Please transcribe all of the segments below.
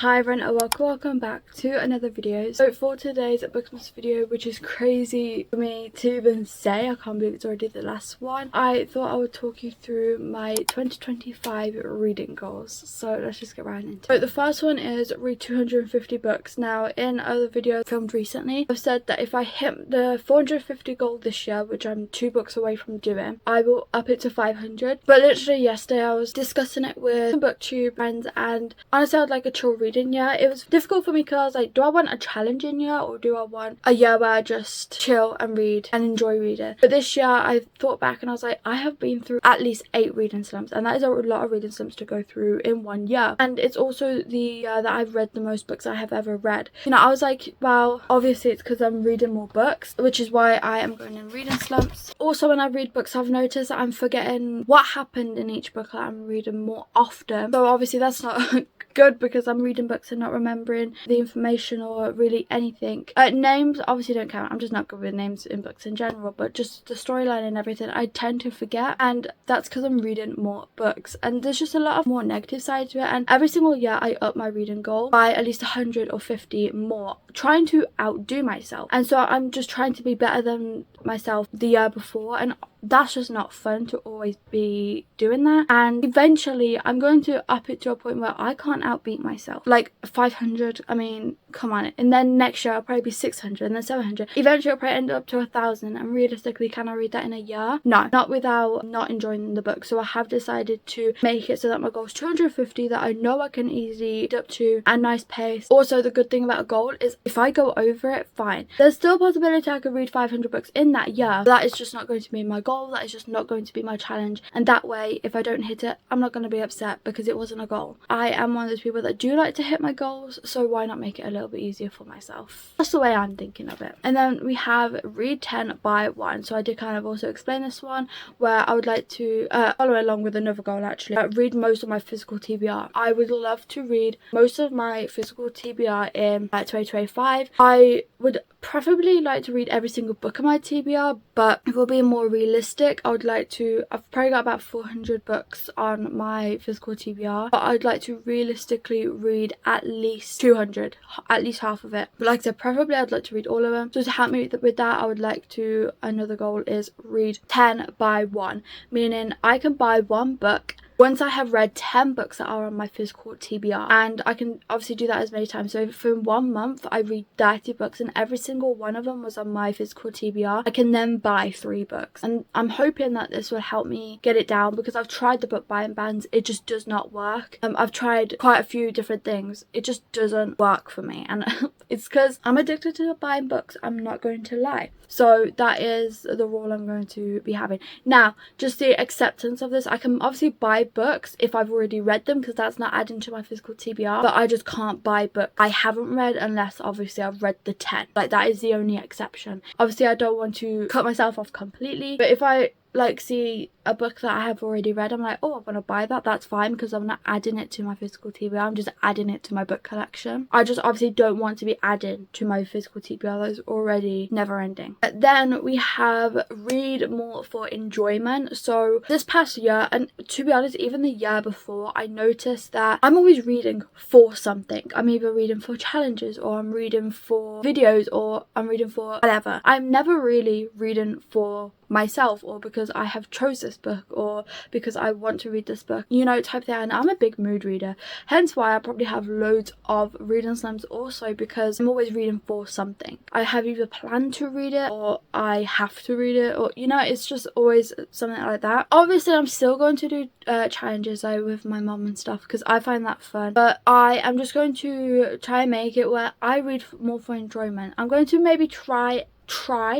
Hi everyone and welcome back to another video. So for today's Bookmas video, which is crazy for me to even say, I can't believe it's already the last one, I thought I would talk you through my 2025 reading goals. So let's just get right into it. So the first one is read 250 books. Now in other videos filmed recently, I've said that if I hit the 450 goal this year, which I'm 2 books away from doing, I will up it to 500. But literally yesterday I was discussing it with some booktube friends, and honestly I'd like a chill reading year. It was difficult for me because I was like, do I want a challenging year or do I want a year where I just chill and read and enjoy reading? But this year I thought back and I was like, I have been through at least 8 reading slumps, and that is a lot of reading slumps to go through in 1 year. And it's also the year that I've read the most books I have ever read. You know, I was like, well, obviously it's because I'm reading more books, which is why I am going in reading slumps. Also, when I read books, I've noticed that I'm forgetting what happened in each book that I'm reading more often. So obviously that's not good because I'm reading books and not remembering the information or really anything. Names obviously don't count. I'm just not good with names in books in general, but just the storyline and everything I tend to forget, and that's because I'm reading more books. And there's just a lot of more negative side to it, and every single year I up my reading goal by at least 100 or 50 more, trying to outdo myself. And so I'm just trying to be better than myself the year before, and that's just not fun to always be doing that. And eventually I'm going to up it to a point where I can't outbeat myself. Like 500, I mean, come on. And then next year I'll probably be 600 and then 700. Eventually I'll probably end up to 1,000, and realistically, can I read that in a year? No, not without not enjoying the book. So I have decided to make it so that my goal is 250, that I know I can easily get up to a nice pace. Also, the good thing about a goal is if I go over it, fine. There's still a possibility I could read 500 books in that year. That is just not going to be my goal. That is just not going to be my challenge, and that way if I don't hit it, I'm not going to be upset because it wasn't a goal. I am one of those people that do like to hit my goals, so why not make it a little bit easier for myself? That's the way I'm thinking of it. And then we have read 10 by 1. So I did kind of also explain this one, where I would like to follow along with another goal actually, read most of my physical TBR. I would love to read most of my physical TBR in 2025. I would preferably like to read every single book of my TBR, but if we're being more realistic, I would like to, I've probably got about 400 books on my physical TBR, but I'd like to realistically read at least 200, at least half of it. But like I said, preferably I'd like to read all of them. So to help me with that, I would like to, another goal is read 10 by 1, meaning I can buy one book once I have read 10 books that are on my physical TBR, and I can obviously do that as many times. So for 1 month I read 30 books and every single one of them was on my physical TBR, I can then buy 3 books. And I'm hoping that this will help me get it down, because I've tried the book buying bans, it just does not work. I've tried quite a few different things, it just doesn't work for me, and it's because I'm addicted to buying books, I'm not going to lie. So that is the rule I'm going to be having. Now, just the acceptance of this, I can obviously buy books if I've already read them, because that's not adding to my physical TBR, but I just can't buy books I haven't read unless obviously I've read the 10. Like, that is the only exception. Obviously I don't want to cut myself off completely, but if I like see a book that I have already read, I'm like, oh, I want to buy that, that's fine, because I'm not adding it to my physical TBR, I'm just adding it to my book collection. I just obviously don't want to be adding to my physical TBR that is already never ending. Then we have read more for enjoyment. So this past year, and to be honest, even the year before, I noticed that I'm always reading for something. I'm either reading for challenges, or I'm reading for videos, or I'm reading for whatever. I'm never really reading for myself, or because I have chose this book, or because I want to read this book, you know, type thing. And I'm a big mood reader, hence why I probably have loads of reading slumps also, because I'm always reading for something. I have either planned to read it or I have to read it, or you know, it's just always something like that. Obviously I'm still going to do challenges though with my mum and stuff, because I find that fun, but I am just going to try and make it where I read more for enjoyment. I'm going to maybe try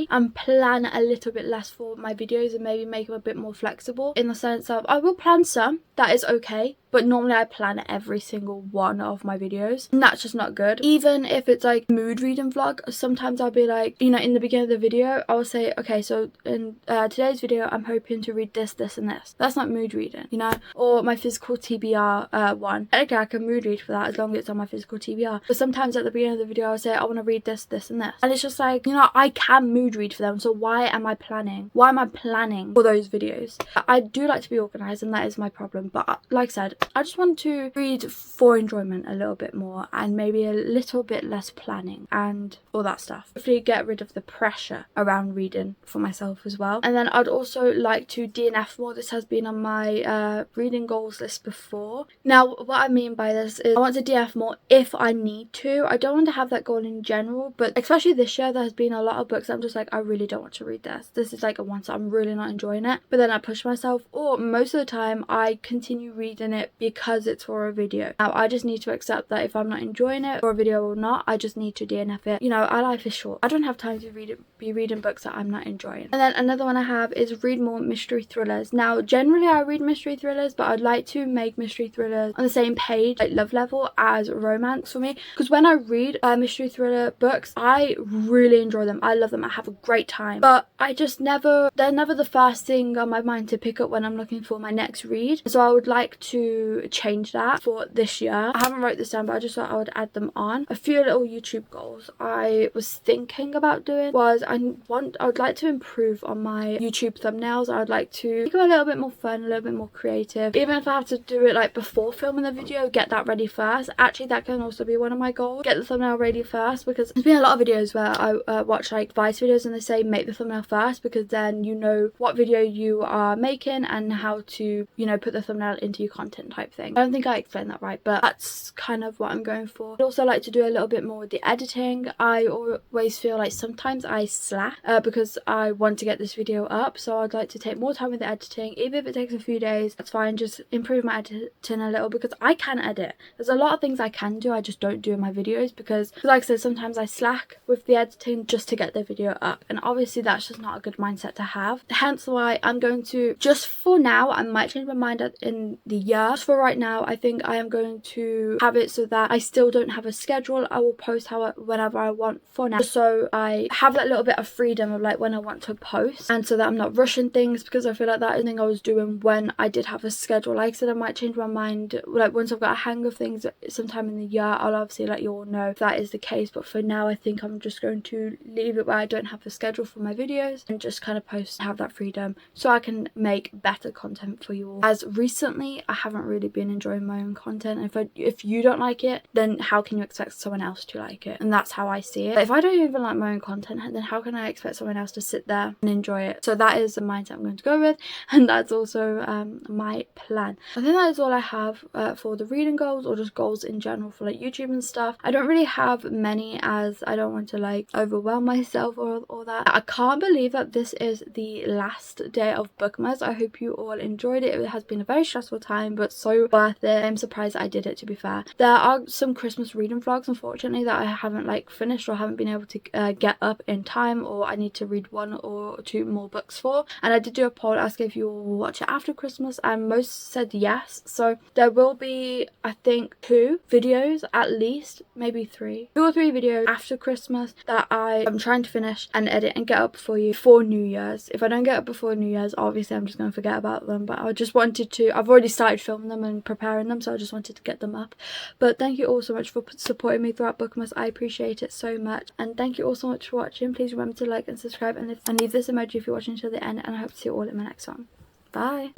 and plan a little bit less for my videos, and maybe make them a bit more flexible, in the sense of I will plan some, that is okay, but normally I plan every single one of my videos, and that's just not good. Even if it's like mood reading vlog, sometimes I'll be like, you know, in the beginning of the video I will say, okay, so in today's video I'm hoping to read this, this and this. That's not mood reading, you know. Or my physical TBR one, okay, I can mood read for that as long as it's on my physical TBR, but sometimes at the beginning of the video I'll say I want to read this, this and this, and it's just like, you know, I can mood read for them, so why am I planning for those videos? I do like to be organized, and that is my problem, but like I said, I just want to read for enjoyment a little bit more, and maybe a little bit less planning and all that stuff. Hopefully get rid of the pressure around reading for myself as well. And then I'd also like to DNF more. This has been on my reading goals list before. Now what I mean by this is I want to DNF more if I need to. I don't want to have that goal in general, but especially this year there has been a lot of books I'm just like, I really don't want to read this. This is like a one, so I'm really not enjoying it. But then I push myself, or most of the time I continue reading it because it's for a video. Now I just need to accept that if I'm not enjoying it for a video or not, I just need to DNF it. You know, our life is short. I don't have time to be reading books that I'm not enjoying. And then another one I have is read more mystery thrillers. Now generally I read mystery thrillers, but I'd like to make mystery thrillers on the same page, like love level, as romance for me, because when I read mystery thriller books, I really enjoy them. I love them. I have a great time, but I just they're never the first thing on my mind to pick up when I'm looking for my next read. So I would like to change that for this year. I haven't wrote this down, but I just thought I would add them on. A few little YouTube goals I was thinking about doing was I would like to improve on my YouTube thumbnails. I would like to make them a little bit more fun, a little bit more creative. Even if I have to do it like before filming the video, get that ready first. Actually, that can also be one of my goals. Get the thumbnail ready first, because there's been a lot of videos where I watch like advice videos and they say make the thumbnail first, because then you know what video you are making and how to, you know, put the thumbnail into your content type thing. I don't think I explained that right, but that's kind of what I'm going for. I'd also like to do a little bit more with the editing. I always feel like sometimes I slack because I want to get this video up, so I'd like to take more time with the editing. Even if it takes a few days, that's fine. Just improve my editing a little, because I can edit. There's a lot of things I can do, I just don't do in my videos because like I said, sometimes I slack with the editing just to get the video up, and obviously that's just not a good mindset to have. Hence why I'm going to, just for now, I might change my mind in the year. Just for right now, I think I am going to have it so that I still don't have a schedule. I will post whenever I want for now, so I have that little bit of freedom of like when I want to post, and so that I'm not rushing things, because I feel like that is the thing I was doing when I did have a schedule. Like I said, I might change my mind like once I've got a hang of things sometime in the year. I'll obviously let you all know if that is the case, but for now I think I'm just going to leave it where I don't have a schedule for my videos and just kind of post, have that freedom so I can make better content for you all. As recently I haven't really been enjoying my own content. If you don't like it, then how can you expect someone else to like it? And that's how I see it. But if I don't even like my own content, then how can I expect someone else to sit there and enjoy it? So that is the mindset I'm going to go with, and that's also my plan. I think that is all I have for the reading goals, or just goals in general for like YouTube and stuff. I don't really have many, as I don't want to like overwhelm myself or all that. I can't believe that this is the last day of Bookmas. I hope you all enjoyed it. It has been a very stressful time, but so worth it. I'm surprised that I did it, to be fair. There are some Christmas reading vlogs, unfortunately, that I haven't like finished or haven't been able to get up in time, or I need to read 1 or 2 more books for. And I did do a poll asking if you all will watch it after Christmas, and most said yes. So there will be, I think, 2 videos at least, maybe 3, 2 or 3 videos after Christmas that I am trying to finish and edit and get up for you for New Year's. If I don't get up before New Year's, obviously I'm just going to forget about them, but I just wanted to, I've already started filming them and preparing them, so I just wanted to get them up. But thank you all so much for supporting me throughout Bookmas. I appreciate it so much, and thank you all so much for watching. Please remember to like and subscribe, and leave this emoji if you're watching until the end, and I hope to see you all in my next one. Bye.